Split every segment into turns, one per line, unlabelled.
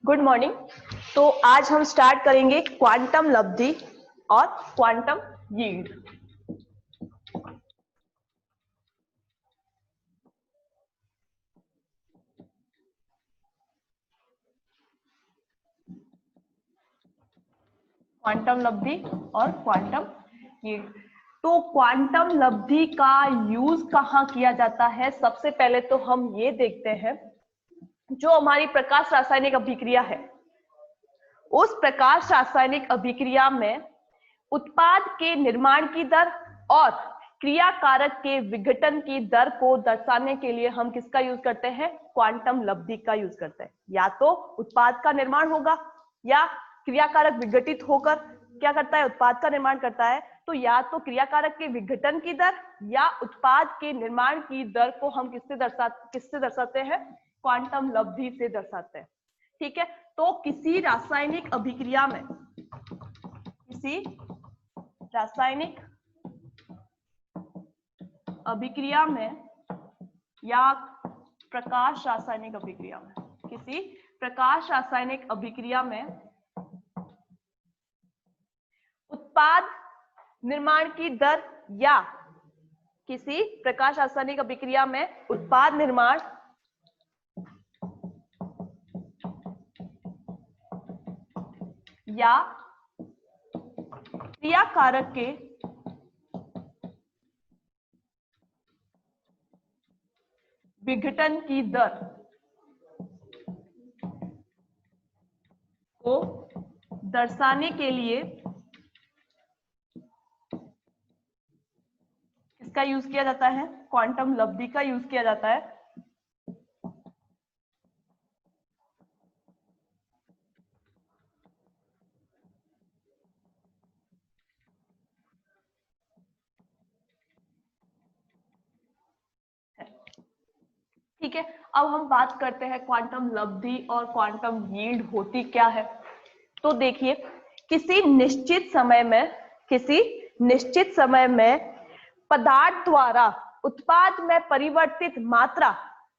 Good morning. तो आज हम स्टार्ट करेंगे क्वांटम लब्धि और क्वांटम यील्ड। क्वांटम लब्धि और क्वांटम यील्ड। तो क्वांटम लब्धि का यूज कहाँ किया जाता है? सबसे पहले तो हम ये देखते हैं, जो हमारी प्रकाश रासायनिक अभिक्रिया है, उस प्रकाश रासायनिक अभिक्रिया में उत्पाद के निर्माण की दर और क्रियाकारक के विघटन की दर को दर्शाने के लिए हम किसका यूज करते हैं? क्वांटम लब्धि का यूज करते हैं। या तो उत्पाद का निर्माण होगा या क्रियाकारक विघटित होकर क्या करता है? उत्पाद का निर्माण करता है। तो या तो क्रियाकारक के विघटन की दर या उत्पाद के निर्माण की दर को हम किससे दर्शाते हैं? क्वांटम लब्धि से दर्शाते हैं। ठीक है। तो किसी रासायनिक अभिक्रिया में या प्रकाश रासायनिक अभिक्रिया में, किसी प्रकाश रासायनिक अभिक्रिया में उत्पाद निर्माण की दर या किसी प्रकाश रासायनिक अभिक्रिया में उत्पाद निर्माण या क्रियाकारक के विघटन की दर को दर्शाने के लिए किसका यूज किया जाता है? क्वांटम लब्धि का यूज किया जाता है। ठीक है। अब हम बात करते हैं क्वांटम लब्धि और क्वांटम यील्ड होती क्या है। तो देखिए, किसी निश्चित समय में पदार्थ द्वारा उत्पाद में परिवर्तित मात्रा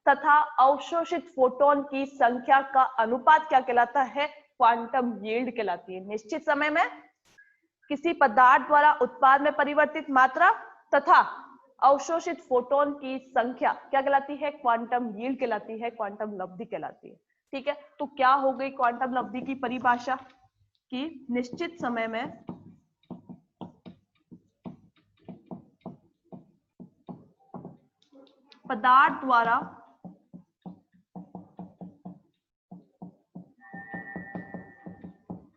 तथा अवशोषित फोटोन की संख्या का अनुपात क्या कहलाता है? क्वांटम यील्ड कहलाती है। निश्चित समय में किसी पदार्थ द्वारा उत्पाद में परिवर्तित मात्रा तथा अवशोषित फोटोन की संख्या क्या कहलाती है? क्वांटम यील्ड कहलाती है, क्वांटम लब्धि कहलाती है। ठीक है। तो क्या हो गई क्वांटम लब्धि की परिभाषा? कि निश्चित समय में पदार्थ द्वारा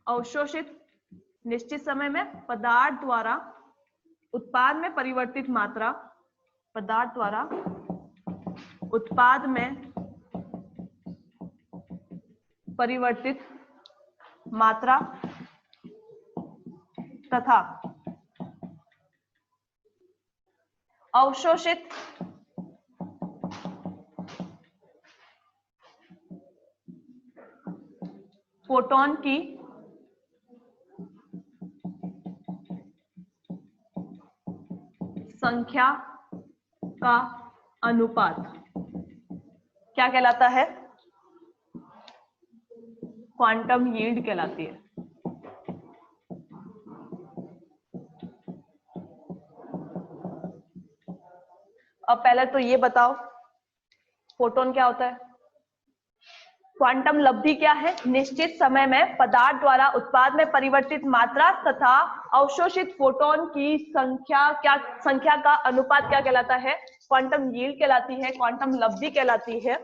अवशोषित, निश्चित समय में पदार्थ द्वारा उत्पाद में परिवर्तित मात्रा, पदार्थ द्वारा उत्पाद में परिवर्तित मात्रा तथा अवशोषित फोटोन की संख्या का अनुपात क्या कहलाता है? क्वांटम यील्ड कहलाती है। अब पहले तो ये बताओ, फोटोन क्या होता है? क्वांटम लब्धि क्या है? निश्चित समय में पदार्थ द्वारा उत्पाद में परिवर्तित मात्रा तथा अवशोषित फोटोन की संख्या का अनुपात क्या कहलाता है? क्वांटम यील्ड कहलाती है, क्वांटम लब्धि कहलाती है।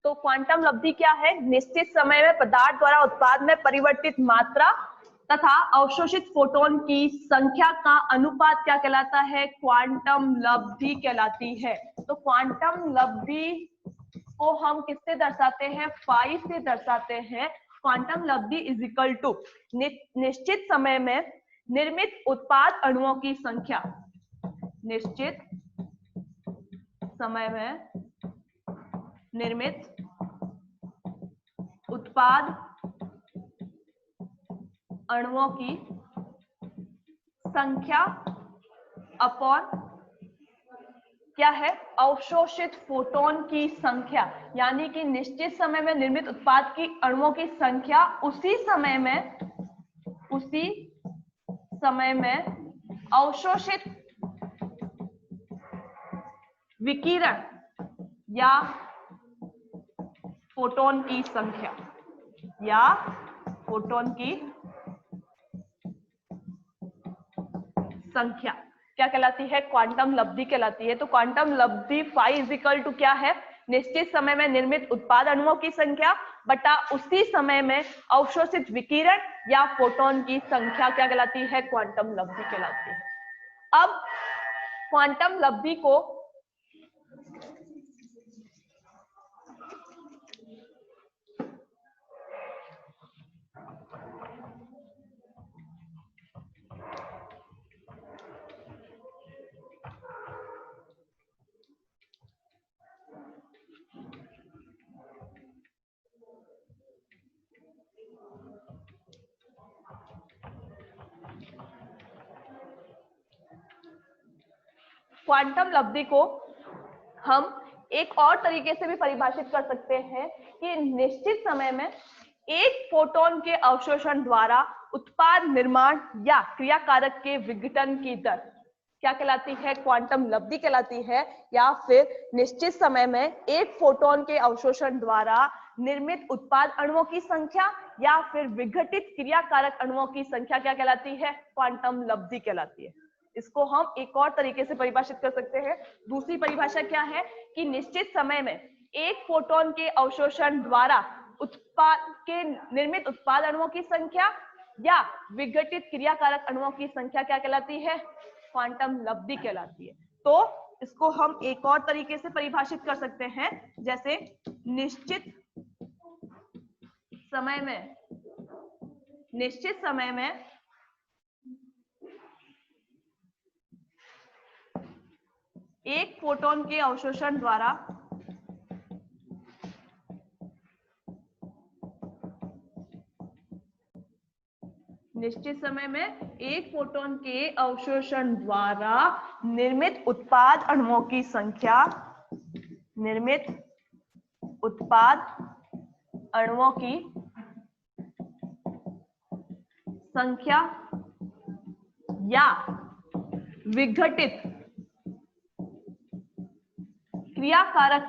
तो क्वांटम लब्धि क्या है? निश्चित समय में पदार्थ द्वारा उत्पाद में परिवर्तित मात्रा तथा अवशोषित फोटोन की संख्या का अनुपात क्या कहलाता है? क्वांटम लब्धि कहलाती है। तो क्वांटम लब्धि को हम किससे दर्शाते हैं? फाई से दर्शाते हैं। क्वांटम लब्धि इज इक्वल टू निश्चित समय में निर्मित उत्पाद अणुओं की संख्या, निश्चित समय में निर्मित उत्पाद अणुओं की संख्या अपॉन क्या है? अवशोषित फोटोन की संख्या, यानी कि निश्चित समय में निर्मित उत्पाद की अणुओं की संख्या उसी समय में अवशोषित विकिरण या फोटोन की संख्या क्या कहलाती है? क्वांटम लब्धि कहलाती है। तो क्वांटम लब्धि फाई इजिकल टू क्या है? निश्चित समय में निर्मित उत्पाद अणुओं की संख्या बटा उसी समय में अवशोषित विकिरण या फोटोन की संख्या क्या कहलाती है? क्वांटम लब्धि कहलाती है। अब क्वांटम लब्धि को हम एक और तरीके से भी परिभाषित कर सकते हैं कि निश्चित समय में एक फोटोन के अवशोषण द्वारा उत्पाद निर्माण या क्रियाकारक के विघटन की दर क्या कहलाती है? क्वांटम लब्धि कहलाती है। या फिर निश्चित समय में एक फोटोन के अवशोषण द्वारा निर्मित उत्पाद अणुओं की संख्या या फिर विघटित क्रियाकारक अणुओं की संख्या क्या कहलाती है? क्वांटम लब्धि कहलाती है। इसको हम एक और तरीके से परिभाषित कर सकते हैं। दूसरी परिभाषा क्या है कि निश्चित समय में एक फोटोन के अवशोषण द्वारा निर्मित उत्पाद अणुओं की संख्या या विघटित क्रियाकारक अणुओं की संख्या क्या कहलाती है? क्वांटम लब्धि कहलाती है। तो इसको हम एक और तरीके से परिभाषित कर सकते हैं, जैसे निश्चित समय में एक फोटोन के अवशोषण द्वारा निर्मित उत्पाद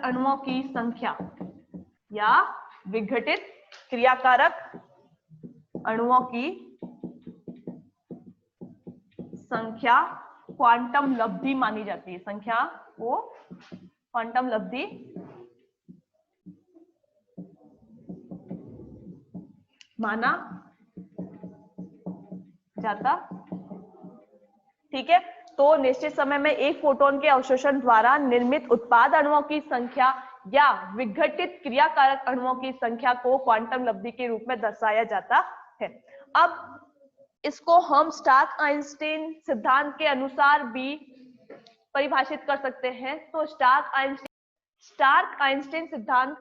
अणुओं की संख्या या विघटित क्रियाकारक अणुओं की संख्या क्वांटम लब्धि मानी जाती है। संख्या को क्वांटम लब्धि माना जाता। ठीक है, तो निश्चित समय में एक फोटोन के अवशोषण द्वारा निर्मित उत्पाद अणुओं की संख्या या विघटित क्रियाकारक अणुओं की संख्या को क्वांटम लब्धि के रूप में दर्शाया जाता है। अब इसको हम स्टार्क आइंस्टीन सिद्धांत के अनुसार भी परिभाषित कर सकते हैं। तो स्टार्क आइंस्टीन सिद्धांत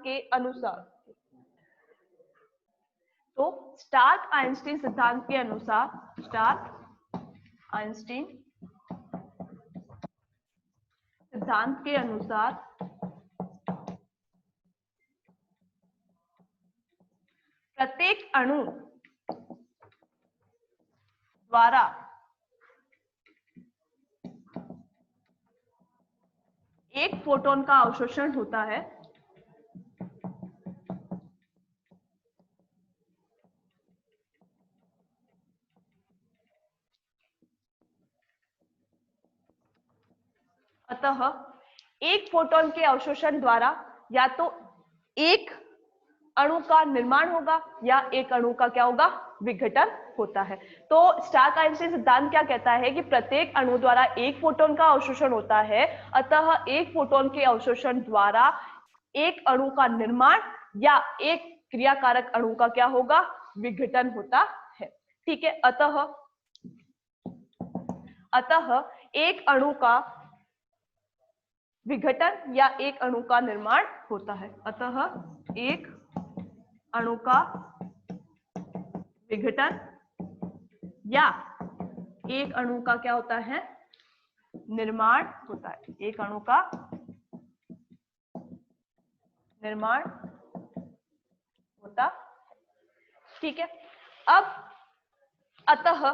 के अनुसार प्रत्येक अणु द्वारा एक फोटोन का अवशोषण होता है। अतः एक फोटोन के अवशोषण द्वारा या तो एक अणु का निर्माण होगा या एक अणु का क्या होगा? विघटन होता है। तो स्टार्क आइंस्टीन सिद्धांत क्या कहता है कि प्रत्येक अणु द्वारा एक फोटोन का अवशोषण होता है। अतः एक फोटोन के अवशोषण द्वारा एक अणु का निर्माण या एक क्रियाकारक अणु का क्या होगा? विघटन होता है। ठीक है, अतः एक अणु का विघटन या एक अणु का निर्माण होता है। अतः एक अणु का विघटन या एक अणु का क्या होता है? निर्माण होता है। एक अणु का निर्माण होता। ठीक है, अब अतः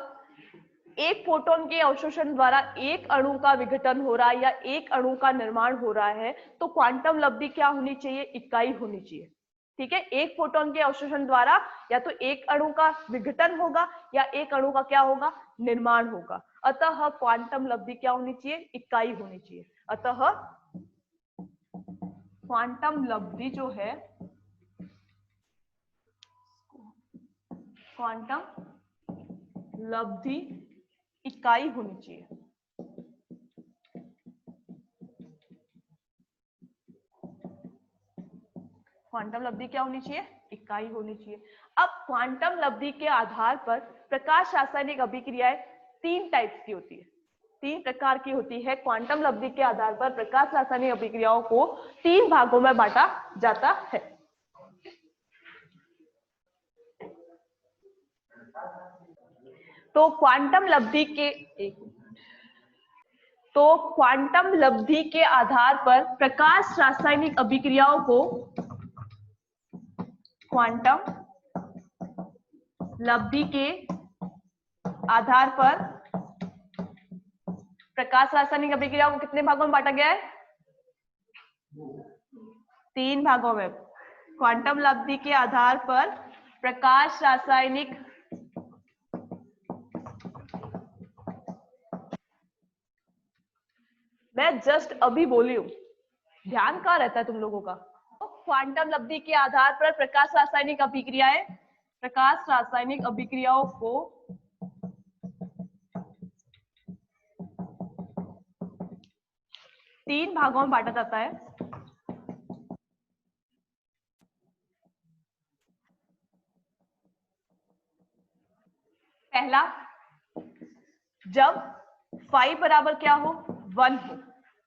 एक फोटोन के अवशोषण द्वारा एक अणु का विघटन हो रहा है या एक अणु का निर्माण हो रहा है, तो क्वांटम लब्धि क्या होनी चाहिए? इकाई होनी चाहिए। ठीक है, एक फोटोन के अवशोषण द्वारा या तो एक अणु का विघटन होगा या एक अणु का क्या होगा? निर्माण होगा। अतः क्वांटम लब्धि क्या होनी चाहिए? इकाई होनी चाहिए। अतः क्वांटम लब्धि जो है, क्वांटम लब्धि इकाई होनी चाहिए। क्वांटम लब्धि क्या होनी चाहिए? इकाई होनी चाहिए। अब क्वांटम लब्धि के आधार पर प्रकाश रासायनिक अभिक्रियाएं तीन टाइप्स की होती है, तीन प्रकार की होती है। क्वांटम लब्धि के आधार पर प्रकाश रासायनिक अभिक्रियाओं को तीन भागों में बांटा जाता है। तो क्वांटम लब्धि के आधार पर प्रकाश रासायनिक अभिक्रियाओं को क्वांटम लब्धि के आधार पर प्रकाश रासायनिक अभिक्रियाओं को कितने भागों में बांटा गया है? तीन भागों में। क्वांटम लब्धि के आधार पर प्रकाश रासायनिक मैं जस्ट अभी बोली हूं, ध्यान कहाँ रहता है तुम लोगों का? क्वांटम लब्धि के आधार पर प्रकाश रासायनिक अभिक्रियाओं को तीन भागों में बांटा जाता है। पहला, जब फाई बराबर क्या हो? 1 हो।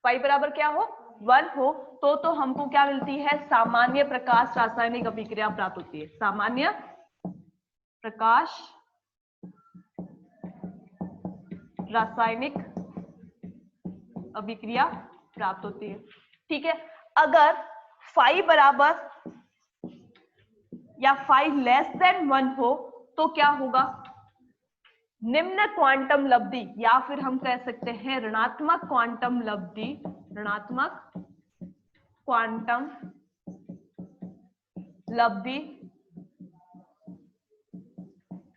फाई बराबर क्या हो? 1 हो, तो हमको क्या मिलती है? सामान्य प्रकाश रासायनिक अभिक्रिया प्राप्त होती है। सामान्य प्रकाश रासायनिक अभिक्रिया प्राप्त होती है। ठीक है, अगर फाई बराबर या फाई लेस देन 1 हो तो क्या होगा? निम्न क्वांटम लब्धि, या फिर हम कह सकते हैं ऋणात्मक क्वांटम लब्धि, ऋणात्मक क्वांटम लब्धि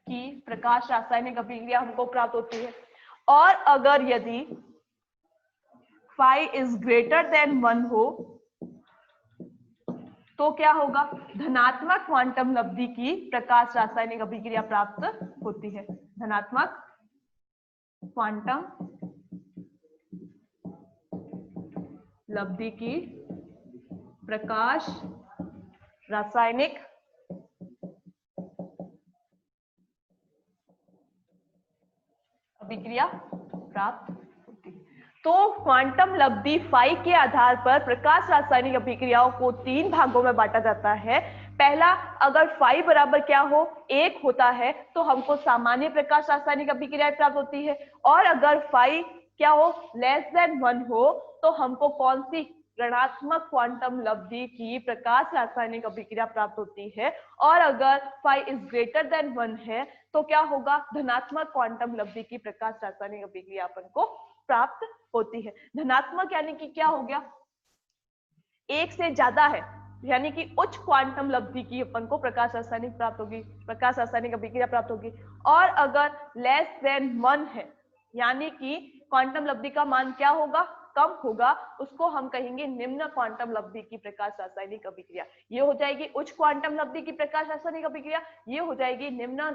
की प्रकाश रासायनिक अभिक्रिया हमको प्राप्त होती है। और अगर यदि फाई इज ग्रेटर देन 1 हो तो क्या होगा? धनात्मक क्वांटम लब्धि की प्रकाश रासायनिक अभिक्रिया प्राप्त होती है। धनात्मक क्वांटम लब्धि की प्रकाश रासायनिक अभिक्रिया प्राप्त होती है। तो क्वांटम लब्धि फाई के आधार पर प्रकाश रासायनिक अभिक्रियाओं को तीन भागों में बांटा जाता है। पहला, अगर फाई बराबर क्या हो? 1 होता है तो हमको सामान्य प्रकाश रासायनिक अभिक्रियाएं प्राप्त होती है। और अगर फाई क्या हो? लेस देन 1 हो तो हमको कौन सी? ऋणात्मक क्वांटम लब्धि की प्रकाश रासायनिक अभिक्रिया प्राप्त होती है। और अगर फाई इज ग्रेटर देन 1 है तो क्या होगा? धनात्मक क्वांटम लब्धि की प्रकाश रासायनिक अभिक्रिया अपन को प्राप्त होती है। धनात्मक यानी कि क्या हो गया? 1 से ज्यादा है, यानी कि उच्च क्वांटम लब्धि की अपन को प्रकाश रासायनिक प्राप्त होगी, प्रकाश रासायनिक अभिक्रिया प्राप्त होगी। और अगर लेस देन 1 है, यानी कि क्वांटम लब्धि का मान क्या होगा? कम होगा, उसको हम कहेंगे निम्न क्वांटम लब्धि की प्रकाश रासायनिक अभिक्रिया। ये हो जाएगी उच्च क्वांटम लब्धि की प्रकाश रासायनिक अभिक्रिया, ये हो जाएगी निम्न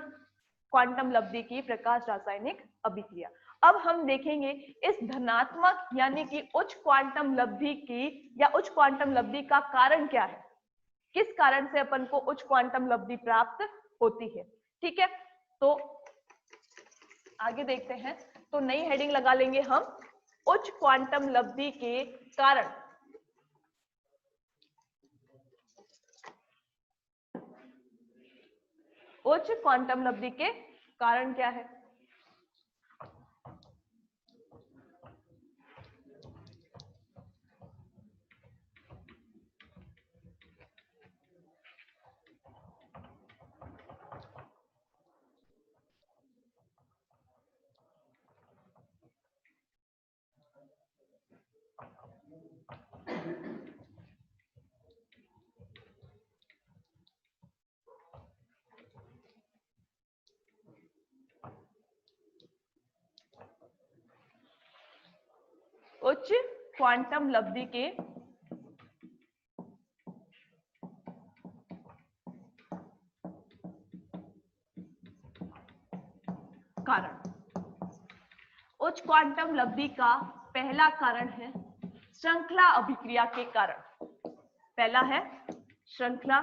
क्वांटम लब्धि की प्रकाश रासायनिक अभिक्रिया। अब हम देखेंगे इस धनात्मक यानी कि उच्च क्वांटम लब्धि की या उच्च क्वांटम लब्धि का कारण क्या है, किस कारण से अपन को उच्च क्वांटम लब्धि प्राप्त होती है। ठीक है, तो आगे देखते हैं। तो नई हेडिंग लगा लेंगे हम, उच्च क्वांटम लब्धि के कारण। उच्च क्वांटम लब्धि के कारण क्या है? उच्च क्वांटम लब्धि के कारण। उच्च क्वांटम लब्धि का पहला कारण है श्रृंखला अभिक्रिया के कारण। पहला है श्रृंखला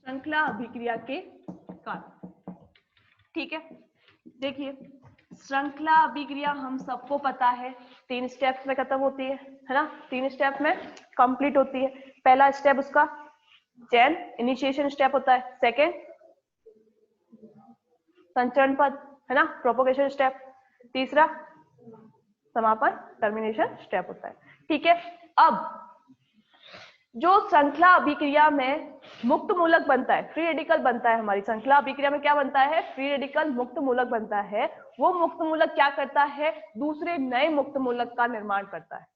श्रृंखला अभिक्रिया के कारण। ठीक है, देखिए श्रृंखला अभिक्रिया हम सबको पता है 3 स्टेप्स में खत्म होती है ना, 3 स्टेप में कंप्लीट होती है। पहला स्टेप उसका चेन इनिशिएशन स्टेप होता है, सेकेंड संचरण पद है ना, प्रोपोगेशन स्टेप, तीसरा समापन टर्मिनेशन स्टेप होता है। ठीक है, अब जो श्रृंखला अभिक्रिया में मुक्त मूलक बनता है, फ्री रेडिकल बनता है, हमारी श्रृंखला अभिक्रिया में क्या बनता है, फ्री रेडिकल मुक्त मूलक बनता है। वो मुक्त मूलक क्या करता है, दूसरे नए मुक्त मूलक का निर्माण करता है।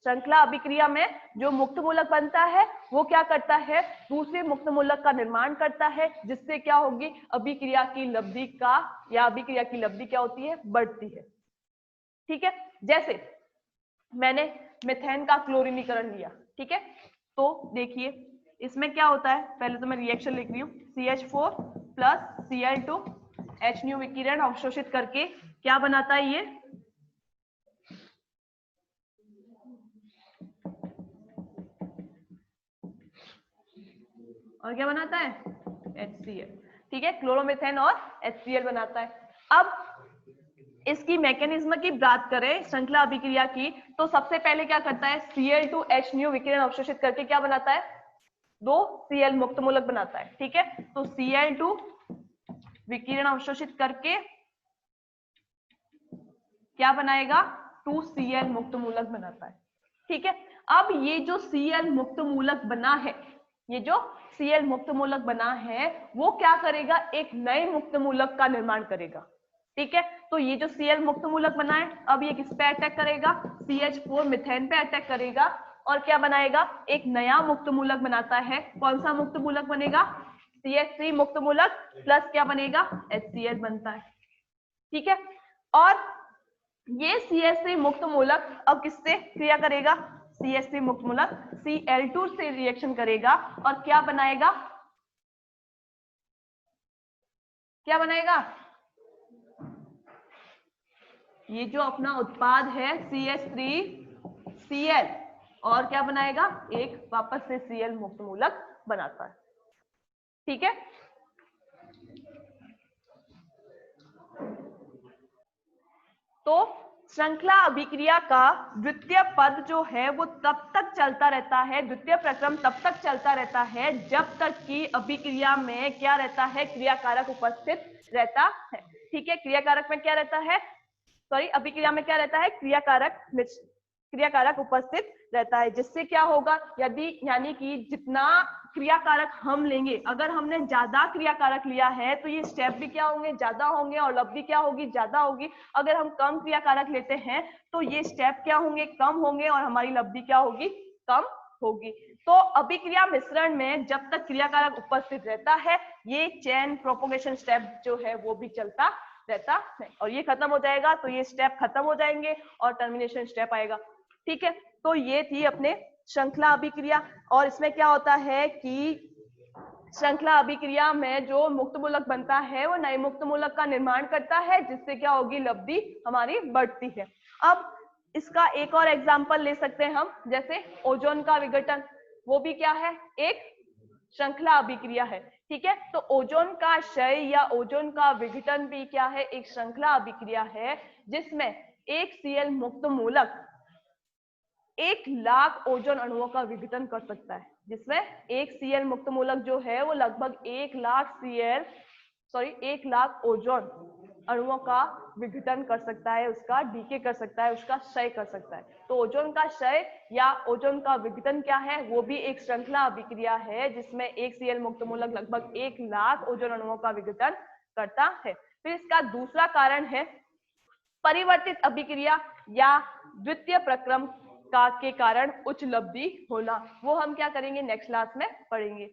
श्रृंखला अभिक्रिया में जो मुक्त मूलक बनता है वो क्या करता है, दूसरे मुक्त मूलक का निर्माण करता है, जिससे क्या होगी, अभिक्रिया की लब्धि का या अभिक्रिया की लब्धि क्या होती है, बढ़ती है। ठीक है, जैसे मैंने मीथेन का क्लोरीनीकरण लिया, ठीक है, तो देखिए इसमें क्या होता है, पहले तो मैं रिएक्शन लिख रही हूँ, CH4 प्लस Cl2 H विकिरण अवशोषित करके क्या बनाता है ये, और क्या बनाता है, HCl। ठीक है, क्लोरोमीथेन और HCl बनाता है। अब इसकी मैकेनिज्म की बात करें श्रृंखला अभिक्रिया की, तो सबसे पहले क्या करता है, Cl2 H विकिरण अवशोषित करके क्या बनाता है, 2 Cl मुक्त मूलक बनाता है। ठीक है, तो Cl2 विकिरण अवशोषित करके क्या बनाएगा, 2 Cl मुक्त मूलक बनाता है। ठीक है, अब ये जो Cl मुक्त मूलक बना है, ये जो Cl मुक्त मूलक बना है वो क्या करेगा, एक नए मुक्त मूलक का निर्माण करेगा। ठीक है, तो ये जो Cl मुक्त मूलक बना है, अब ये किस पे अटैक करेगा, CH4 मीथेन पे अटैक करेगा और क्या बनाएगा, एक नया मुक्त मूलक बनाता है। कौन सा मुक्त मूलक बनेगा, CH3 मुक्त मूलक प्लस क्या बनेगा, HCl बनता है। ठीक है, और ये CH3 मुक्त मूलक अब किससे क्रिया करेगा, CH3 मुक्त मूलक Cl2 से रिएक्शन करेगा और क्या बनाएगा, क्या बनाएगा, ये जो अपना उत्पाद है CH3Cl, और क्या बनाएगा, एक वापस से Cl मुक्त मूलक बनाता है। ठीक है, तो श्रृंखला अभिक्रिया का द्वितीय पद जो है वो तब तक चलता रहता है, द्वितीय प्रक्रम तब तक चलता रहता है जब तक कि अभिक्रिया में क्या रहता है, क्रियाकारक उपस्थित रहता है। ठीक है, क्रियाकारक में क्या रहता है, सॉरी अभिक्रिया में क्या रहता है, क्रियाकारक उपस्थित रहता है, जिससे क्या होगा, यदि यानी कि जितना क्रियाकारक हम लेंगे, अगर हमने ज्यादा क्रियाकारक लिया है तो ये स्टेप भी क्या होंगे, ज्यादा होंगे और लब्धि क्या होगी, ज्यादा होगी। अगर हम कम क्रियाकारक लेते हैं तो ये स्टेप क्या होंगे, कम होंगे और हमारी लब्धि क्या होगी, कम होगी। तो अभिक्रिया मिश्रण में जब तक क्रियाकारक उपस्थित रहता है ये चेन प्रोपोगेशन स्टेप जो है वो भी चलता रहता है, और ये खत्म हो जाएगा तो ये स्टेप खत्म हो जाएंगे और टर्मिनेशन स्टेप आएगा। ठीक है, तो ये थी अपने श्रृंखला अभिक्रिया, और इसमें क्या होता है कि श्रृंखला अभिक्रिया में जो मुक्त मूलक बनता है वो नए मुक्त मूलक का निर्माण करता है, जिससे क्या होगी, लब्धि हमारी बढ़ती है। अब इसका एक और एग्जांपल ले सकते हैं हम, जैसे ओजोन का विघटन, वो भी क्या है, एक श्रृंखला अभिक्रिया है। ठीक है, तो ओजोन का क्षय या ओजोन का विघटन भी क्या है, एक श्रृंखला अभिक्रिया है, जिसमें एक Cl मुक्त मूलक 1,00,000 ओजोन अणुओं का विघटन कर सकता है, जिसमें एक Cl मुक्त मूलक जो है वो लगभग 1,00,000 ओजोन अणुओं का विघटन कर सकता है, उसका डीके कर सकता है, उसका क्षय कर सकता है। तो ओजोन का क्षय या ओजोन का विघटन क्या है, वो भी एक श्रृंखला अभिक्रिया है, जिसमें एक Cl मुक्त मूलक लगभग 1,00,000 ओजोन अणुओं का विघटन करता है। फिर इसका दूसरा कारण है परिवर्तित अभिक्रिया या द्वितीय प्रक्रम का के कारण उच्च लब्धि होना, वो हम क्या करेंगे नेक्स्ट क्लास में पढ़ेंगे।